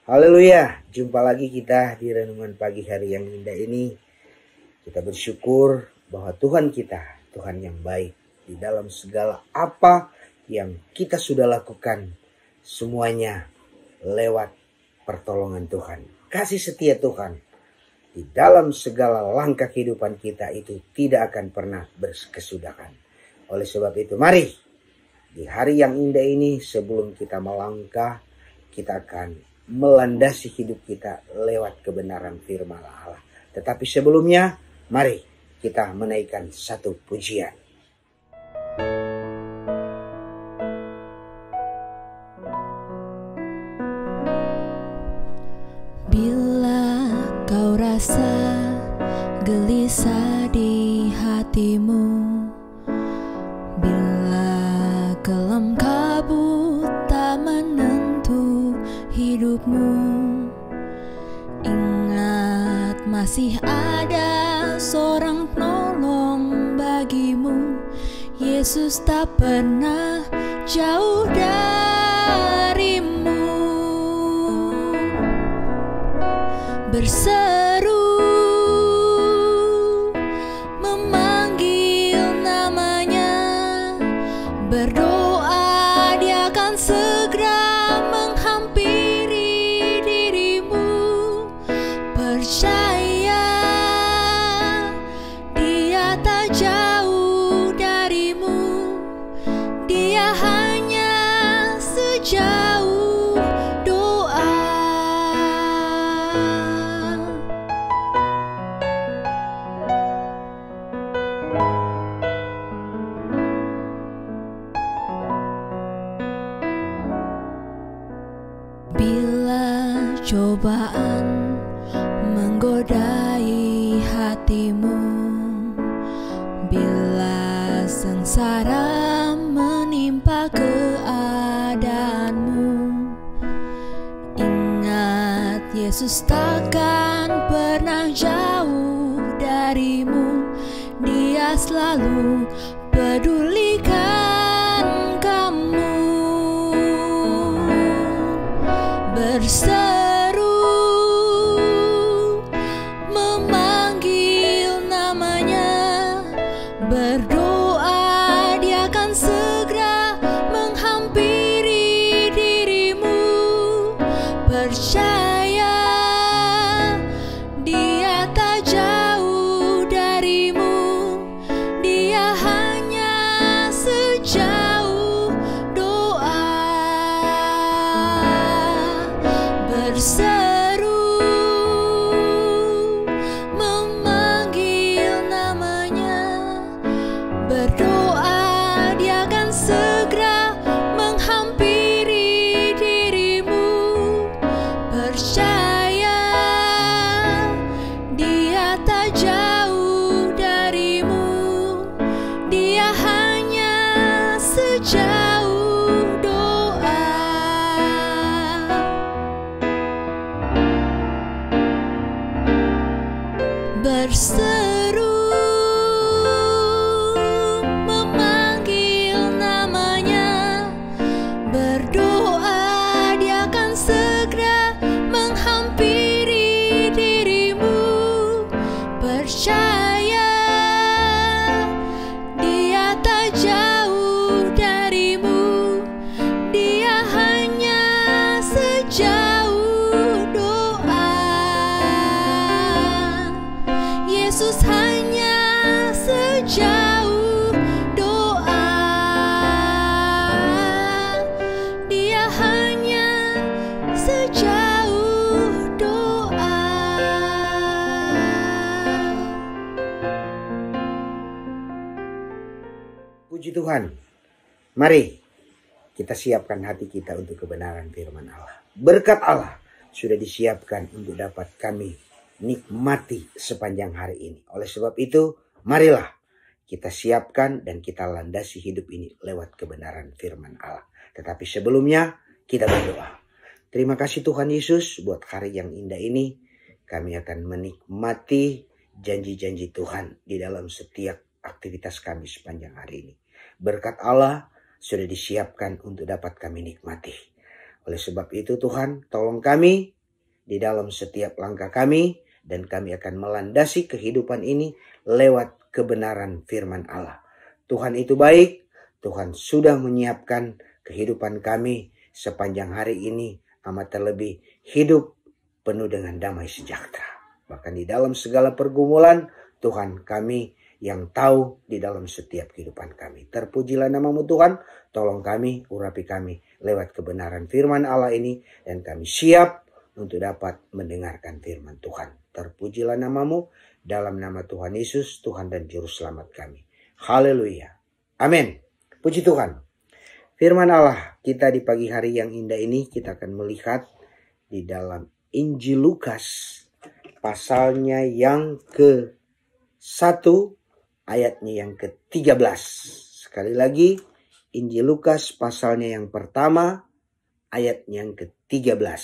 Haleluya, jumpa lagi kita di renungan pagi hari yang indah ini. Kita bersyukur bahwa Tuhan kita, Tuhan yang baik. Di dalam segala apa yang kita sudah lakukan, semuanya lewat pertolongan Tuhan. Kasih setia Tuhan di dalam segala langkah kehidupan kita itu tidak akan pernah berkesudahan. Oleh sebab itu, mari di hari yang indah ini sebelum kita melangkah, kita akan melandasi hidup kita lewat kebenaran firman Allah. Tetapi sebelumnya, mari kita menaikkan satu pujian. Bila kau rasa gelisah di hatimu, bila kelam kabut tak menentu hidupmu, ingat masih ada seorang penolong bagimu. Yesus tak pernah jauh darimu. Berseru, memanggil namanya, berdoa, dia akan segera menghampiri dirimu. Percaya, dia tak jauh darimu, dia hanya sejauh doa. Bila cobaan menggodai hatimu, bila sengsara menimpa keadaanmu, ingat Yesus takkan pernah jauh darimu. Dia selalu pedulikan kamu. Berseru, memanggil namanya, berdoa, dia akan segera menghampiri dirimu. Percaya, dia tak jauh darimu, dia hanya sejauh doa. Berseru, memanggil namanya, berdoa, dia akan segera menghampiri dirimu. Percaya, dia tak jauh darimu, dia hanya sejauh doa. Berseru, memanggil namanya, berdoa, dia akan segera menghampiri dirimu. Percaya, dia tak jauh darimu, dia hanya sejauh doa. Yesus hanya sejauh doa, dia hanya sejauh doa. Puji Tuhan. Mari kita siapkan hati kita untuk kebenaran firman Allah. Berkat Allah sudah disiapkan untuk dapat kami nikmati sepanjang hari ini. Oleh sebab itu, marilah kita siapkan dan kita landasi hidup ini lewat kebenaran firman Allah. Tetapi sebelumnya kita berdoa. Terima kasih Tuhan Yesus buat hari yang indah ini. Kami akan menikmati janji-janji Tuhan di dalam setiap aktivitas kami sepanjang hari ini. Berkat Allah sudah disiapkan untuk dapat kami nikmati. Oleh sebab itu Tuhan, tolong kami di dalam setiap langkah kami, dan kami akan melandasi kehidupan ini lewat kebenaran firman Allah. Tuhan itu baik, Tuhan sudah menyiapkan kehidupan kami sepanjang hari ini, amat terlebih hidup penuh dengan damai sejahtera. Bahkan di dalam segala pergumulan, Tuhan kami yang tahu di dalam setiap kehidupan kami. Terpujilah nama-Mu Tuhan, tolong kami, urapi kami lewat kebenaran firman Allah ini, dan kami siap untuk dapat mendengarkan firman Tuhan. Terpujilah nama-Mu, dalam nama Tuhan Yesus, Tuhan dan Juru Selamat kami. Haleluya. Amin. Puji Tuhan. Firman Allah kita di pagi hari yang indah ini, kita akan melihat di dalam Injil Lukas pasalnya yang ke-1 ayatnya yang ke-13. Sekali lagi, Injil Lukas pasalnya yang pertama ayatnya yang ke-13.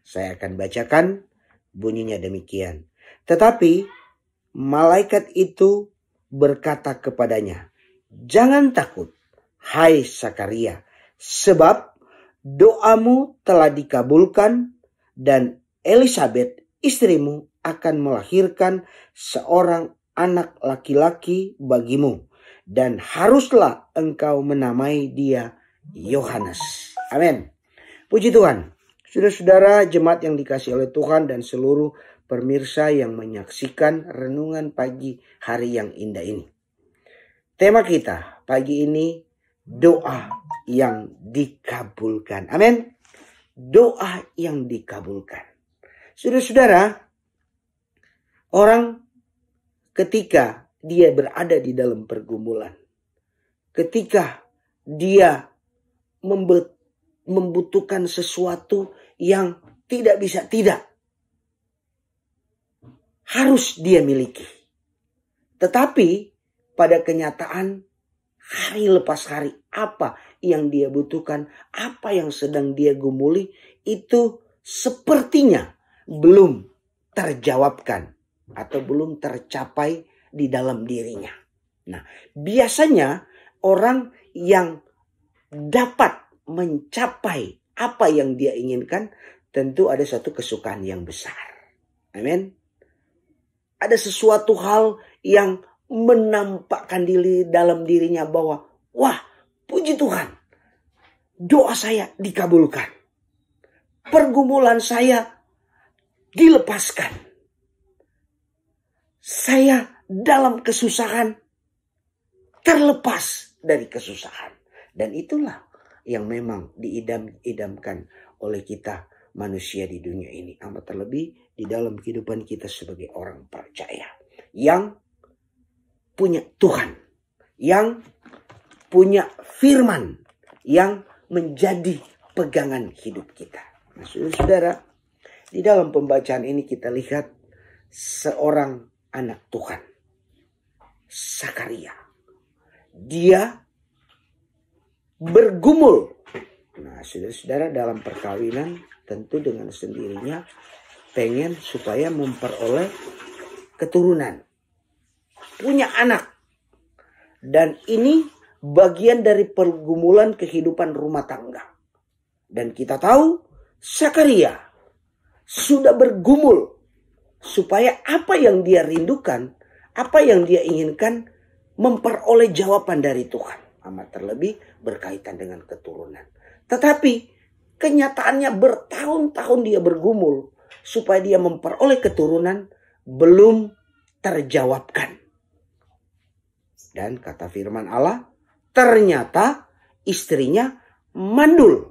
Saya akan bacakan, bunyinya demikian. Tetapi malaikat itu berkata kepadanya, "Jangan takut, hai Sakaria, sebab doamu telah dikabulkan, dan Elisabet istrimu akan melahirkan seorang anak laki-laki bagimu, dan haruslah engkau menamai dia Yohanes." Amin. Puji Tuhan. Saudara-saudara jemaat yang dikasihi oleh Tuhan dan seluruh pemirsa yang menyaksikan renungan pagi hari yang indah ini. Tema kita pagi ini, doa yang dikabulkan. Amin. Doa yang dikabulkan. Saudara-saudara, orang ketika dia berada di dalam pergumulan, ketika dia membutuhkan sesuatu yang tidak bisa tidak, harus dia miliki. Tetapi pada kenyataan hari lepas hari, apa yang dia butuhkan, apa yang sedang dia gumuli, itu sepertinya belum terjawabkan atau belum tercapai di dalam dirinya. Nah, biasanya orang yang dapat mencapai apa yang dia inginkan, tentu ada satu kesukaan yang besar. Amin. Ada sesuatu hal yang menampakkan diri dalam dirinya bahwa, wah, puji Tuhan, doa saya dikabulkan. Pergumulan saya dilepaskan. Saya dalam kesusahan terlepas dari kesusahan. Dan itulah yang memang diidam-idamkan oleh kita manusia di dunia ini. Amat terlebih di dalam kehidupan kita sebagai orang percaya. Yang punya Tuhan. Yang punya firman. Yang menjadi pegangan hidup kita. Nah, saudara-saudara, di dalam pembacaan ini kita lihat seorang anak Tuhan. Sakaria. Dia bergumul. Nah, saudara-saudara, dalam perkawinan tentu dengan sendirinya pengen supaya memperoleh keturunan, punya anak. Dan ini bagian dari pergumulan kehidupan rumah tangga. Dan kita tahu Sakaria sudah bergumul supaya apa yang dia rindukan, apa yang dia inginkan, memperoleh jawaban dari Tuhan. Amat terlebih berkaitan dengan keturunan. Tetapi kenyataannya bertahun-tahun dia bergumul supaya dia memperoleh keturunan, belum terjawabkan. Dan kata firman Allah, ternyata istrinya mandul.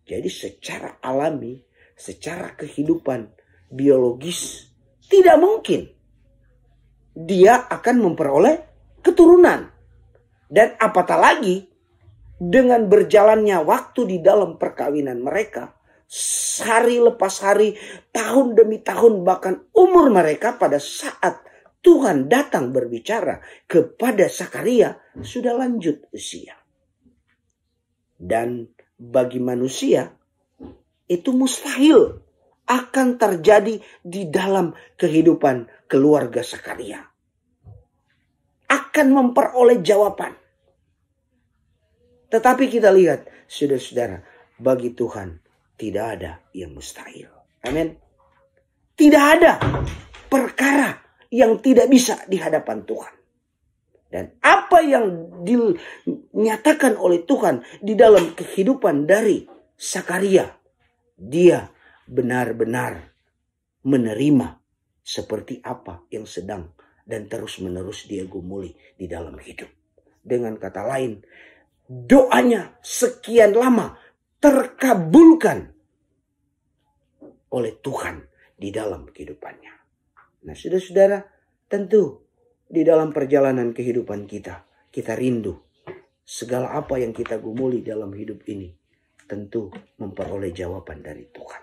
Jadi secara alami, secara kehidupan biologis, tidak mungkin dia akan memperoleh keturunan. Dan apatah lagi dengan berjalannya waktu di dalam perkawinan mereka, hari lepas hari, tahun demi tahun, bahkan umur mereka, pada saat Tuhan datang berbicara kepada Sakaria, sudah lanjut usia. Dan bagi manusia itu mustahil akan terjadi di dalam kehidupan keluarga Sakaria. Akan memperoleh jawaban. Tetapi kita lihat, saudara-saudara, bagi Tuhan tidak ada yang mustahil. Amin. Tidak ada perkara yang tidak bisa di hadapan Tuhan. Dan apa yang dinyatakan oleh Tuhan di dalam kehidupan dari Sakaria, dia benar-benar menerima seperti apa yang sedang dan terus-menerus dia gumuli di dalam hidup. Dengan kata lain, doanya sekian lama terkabulkan oleh Tuhan di dalam kehidupannya. Nah, saudara-saudara, tentu di dalam perjalanan kehidupan kita, kita rindu segala apa yang kita gumuli dalam hidup ini tentu memperoleh jawaban dari Tuhan.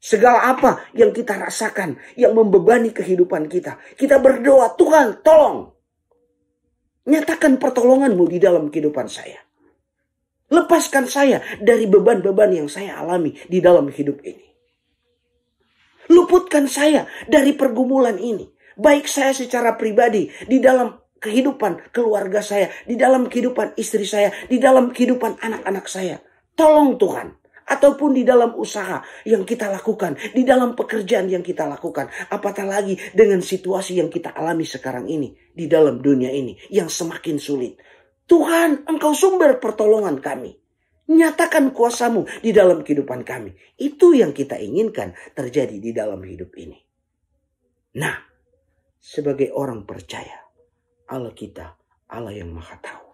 Segala apa yang kita rasakan, yang membebani kehidupan kita, kita berdoa, Tuhan tolong. Nyatakan pertolongan-Mu di dalam kehidupan saya. Lepaskan saya dari beban-beban yang saya alami di dalam hidup ini. Luputkan saya dari pergumulan ini. Baik saya secara pribadi, di dalam kehidupan keluarga saya, di dalam kehidupan istri saya, di dalam kehidupan anak-anak saya. Tolong Tuhan. Ataupun di dalam usaha yang kita lakukan, di dalam pekerjaan yang kita lakukan. Apatah lagi dengan situasi yang kita alami sekarang ini, di dalam dunia ini, yang semakin sulit. Tuhan, Engkau sumber pertolongan kami. Nyatakan kuasa-Mu di dalam kehidupan kami. Itu yang kita inginkan terjadi di dalam hidup ini. Nah, sebagai orang percaya, Allah kita, Allah yang Maha Tahu.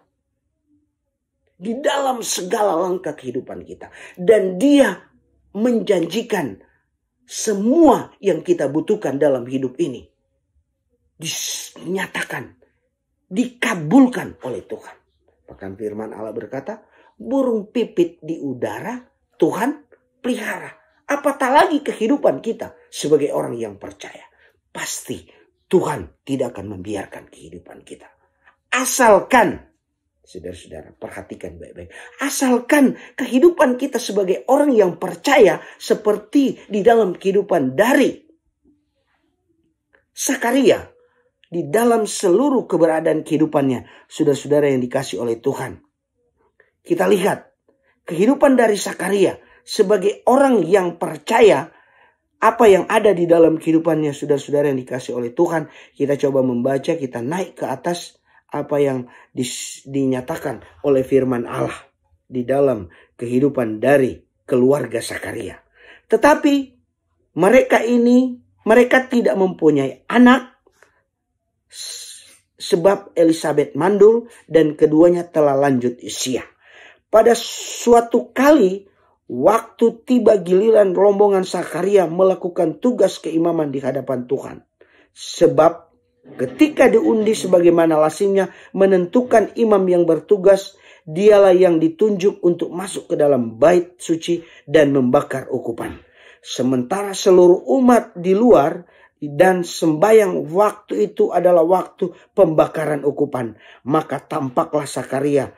Di dalam segala langkah kehidupan kita. Dan Dia menjanjikan semua yang kita butuhkan dalam hidup ini. Dinyatakan, dikabulkan oleh Tuhan. Bahkan firman Allah berkata, burung pipit di udara Tuhan pelihara. Apatah lagi kehidupan kita sebagai orang yang percaya. Pasti Tuhan tidak akan membiarkan kehidupan kita. Asalkan, saudara-saudara, perhatikan baik-baik. Asalkan kehidupan kita sebagai orang yang percaya seperti di dalam kehidupan dari Sakaria. Di dalam seluruh keberadaan kehidupannya, saudara-saudara yang dikasih oleh Tuhan. Kita lihat kehidupan dari Sakaria sebagai orang yang percaya apa yang ada di dalam kehidupannya, saudara-saudara yang dikasih oleh Tuhan. Kita coba membaca, kita naik ke atas apa yang dinyatakan oleh firman Allah di dalam kehidupan dari keluarga Sakaria. Tetapi mereka tidak mempunyai anak sebab Elisabet mandul dan keduanya telah lanjut usia. Pada suatu kali waktu tiba giliran rombongan Sakaria melakukan tugas keimaman di hadapan Tuhan. Sebab ketika diundi sebagaimana lazimnya menentukan imam yang bertugas, dialah yang ditunjuk untuk masuk ke dalam bait suci dan membakar ukupan. Sementara seluruh umat di luar dan sembayang waktu itu adalah waktu pembakaran ukupan. Maka tampaklah Sakaria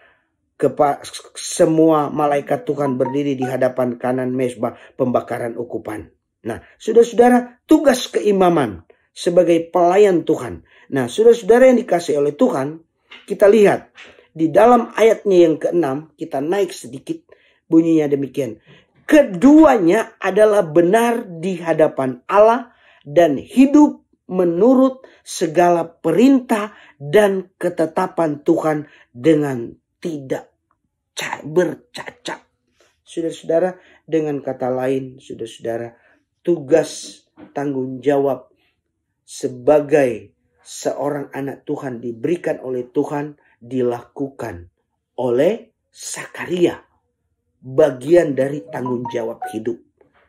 semua malaikat Tuhan berdiri di hadapan kanan mezbah pembakaran ukupan. Nah, saudara-saudara, tugas keimaman sebagai pelayan Tuhan. Nah, saudara-saudara yang dikasih oleh Tuhan, kita lihat di dalam ayatnya yang ke-6, kita naik sedikit, bunyinya demikian. Keduanya adalah benar di hadapan Allah dan hidup menurut segala perintah dan ketetapan Tuhan dengan tidak bercacat. Saudara-saudara, dengan kata lain, saudara-saudara, tugas tanggung jawab sebagai seorang anak Tuhan diberikan oleh Tuhan, dilakukan oleh Sakaria. Bagian dari tanggung jawab hidup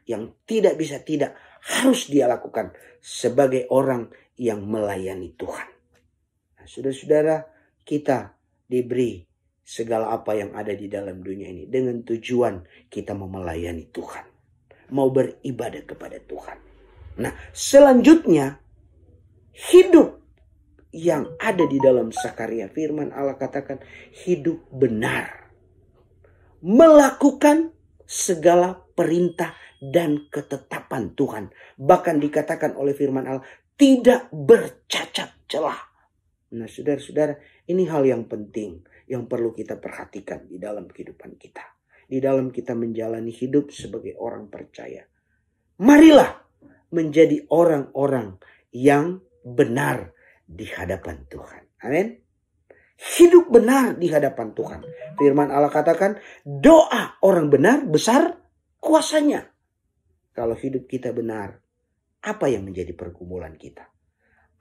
yang tidak bisa tidak harus dia lakukan sebagai orang yang melayani Tuhan. Nah, saudara-saudara, kita diberi segala apa yang ada di dalam dunia ini dengan tujuan kita mau melayani Tuhan, mau beribadah kepada Tuhan. Nah, selanjutnya hidup yang ada di dalam Sakaria, firman Allah katakan hidup benar, melakukan segala perintah dan ketetapan Tuhan. Bahkan dikatakan oleh firman Allah tidak bercacat celah. Nah, saudara-saudara, ini hal yang penting yang perlu kita perhatikan di dalam kehidupan kita. Di dalam kita menjalani hidup sebagai orang percaya. Marilah menjadi orang-orang yang benar di hadapan Tuhan. Amin. Hidup benar di hadapan Tuhan. Firman Allah katakan, doa orang benar besar kuasanya. Kalau hidup kita benar, apa yang menjadi pergumulan kita?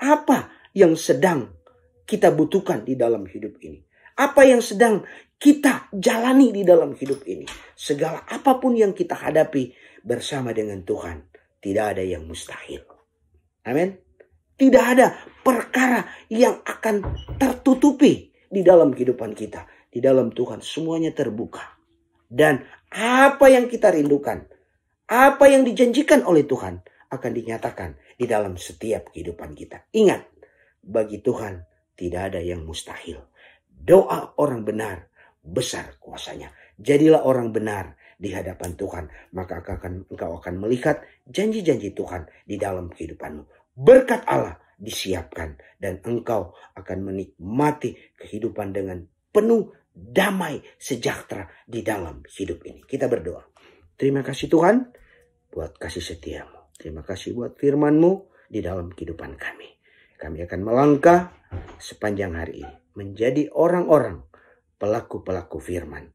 Apa yang sedang kita butuhkan di dalam hidup ini? Apa yang sedang kita jalani di dalam hidup ini? Segala apapun yang kita hadapi bersama dengan Tuhan, tidak ada yang mustahil. Amin. Tidak ada perkara yang akan tertutupi di dalam kehidupan kita. Di dalam Tuhan semuanya terbuka. Dan apa yang kita rindukan, apa yang dijanjikan oleh Tuhan akan dinyatakan di dalam setiap kehidupan kita. Ingat, bagi Tuhan tidak ada yang mustahil. Doa orang benar besar kuasanya. Jadilah orang benar di hadapan Tuhan, maka engkau akan melihat janji-janji Tuhan di dalam kehidupanmu. Berkat Allah disiapkan dan engkau akan menikmati kehidupan dengan penuh damai sejahtera di dalam hidup ini. Kita berdoa. Terima kasih Tuhan buat kasih setiamu. Terima kasih buat firman-Mu di dalam kehidupan kami. Kami akan melangkah sepanjang hari ini menjadi orang-orang pelaku-pelaku firman.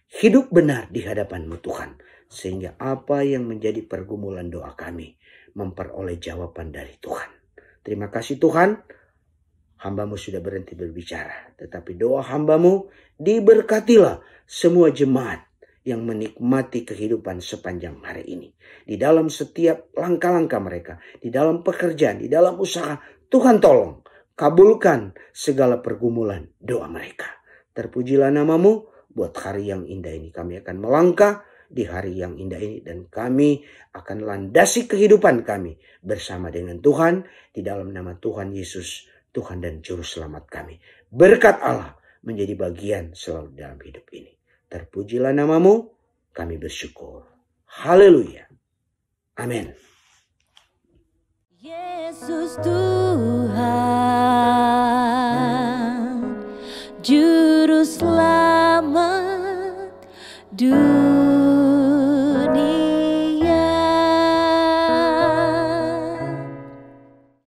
Hidup benar di hadapan-Mu Tuhan. Sehingga apa yang menjadi pergumulan doa kami memperoleh jawaban dari Tuhan. Terima kasih Tuhan. Hamba-Mu sudah berhenti berbicara. Tetapi doa hamba-Mu diberkatilah semua jemaat yang menikmati kehidupan sepanjang hari ini. Di dalam setiap langkah-langkah mereka. Di dalam pekerjaan, di dalam usaha. Tuhan tolong. Kabulkan segala pergumulan doa mereka. Terpujilah nama-Mu buat hari yang indah ini. Kami akan melangkah di hari yang indah ini. Dan kami akan landasi kehidupan kami bersama dengan Tuhan. Di dalam nama Tuhan Yesus, Tuhan dan Juru Selamat kami. Berkat Allah menjadi bagian selalu dalam hidup ini. Terpujilah nama-Mu, kami bersyukur. Haleluya. Amin. Yesus Tuhan, Juru Selamat dunia.